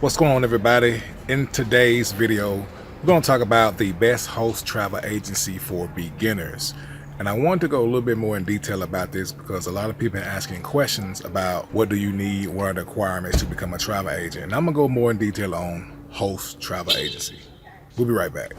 What's going on, everybody? In today's video, we're going to talk about the best host travel agency for beginners. And I want to go a little bit more in detail about this because a lot of people are asking questions about what do you need, what are the requirements to become a travel agent. And I'm going to go more in detail on host travel agency. We'll be right back.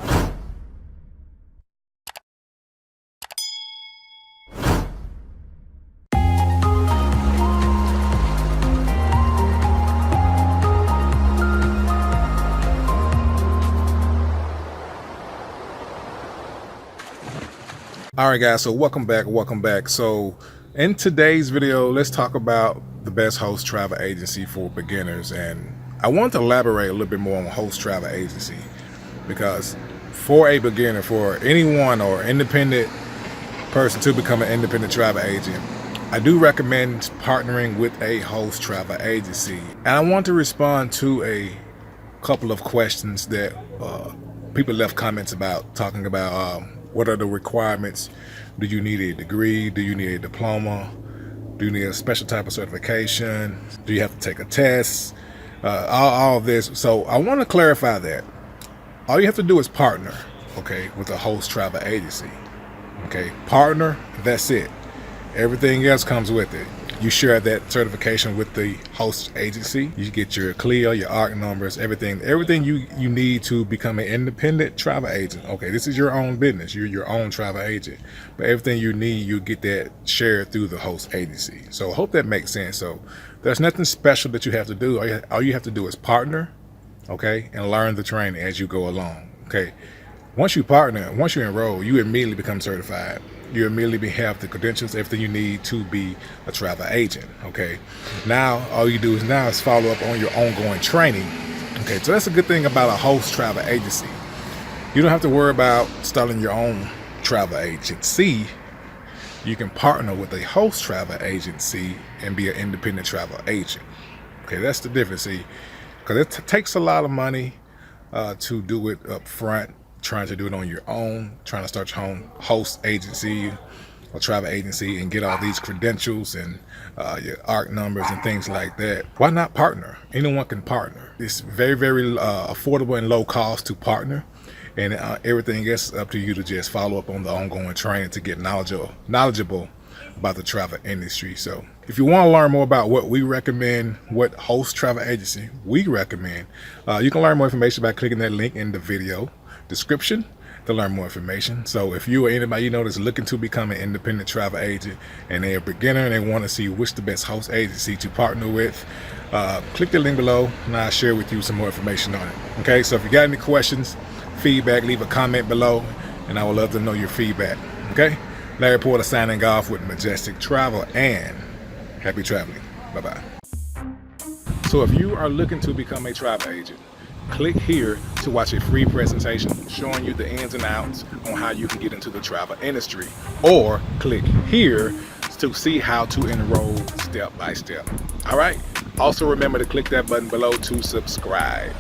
Alright guys, so welcome back. So in today's video, let's talk about the best host travel agency for beginners. And I want to elaborate a little bit more on host travel agency because for a beginner, for anyone or independent person to become an independent travel agent, I do recommend partnering with a host travel agency. And I want to respond to a couple of questions that people left comments about, talking about what are the requirements? Do you need a degree? Do you need a diploma? Do you need a special type of certification? Do you have to take a test? All of this. So I want to clarify that. All you have to do is partner, okay, with a host travel agency. Okay, partner, that's it. Everything else comes with it. You share that certification with the host agency. You get your CLIA, your ARC numbers, everything you need to become an independent travel agent. Okay, this is your own business. You're your own travel agent. But everything you need, you get that shared through the host agency. So I hope that makes sense. So there's nothing special that you have to do. All you have to do is partner, okay, and learn the training as you go along. Okay, once you partner, once you enroll, you immediately become certified. You immediately have the credentials, everything you need to be a travel agent. Okay, now all you do is follow up on your ongoing training. Okay, so that's a good thing about a host travel agency. You don't have to worry about starting your own travel agency. You can partner with a host travel agency and be an independent travel agent. Okay, that's the difference. See, because it takes a lot of money to do it up front. Trying to do it on your own, trying to start your own host agency or travel agency and get all these credentials and your ARC numbers and things like that. Why not partner? Anyone can partner. It's very affordable and low cost to partner, and everything else is up to you to just follow up on the ongoing training to get knowledgeable about the travel industry. So if you want to learn more about what we recommend, what host travel agency we recommend, you can learn more information by clicking that link in the video description to learn more information. So if you or anybody you know that's looking to become an independent travel agent and they're a beginner and they want to see which the best host agency to partner with, click the link below and I'll share with you some more information on it. Okay, so if you got any questions, feedback, leave a comment below and I would love to know your feedback. Okay, Larry Porter signing off with Majestic Travel, and happy traveling. Bye-bye. So if you are looking to become a travel agent, click here to watch a free presentation showing you the ins and outs on how you can get into the travel industry, or click here to see how to enroll step by step. All right, also remember to click that button below to subscribe.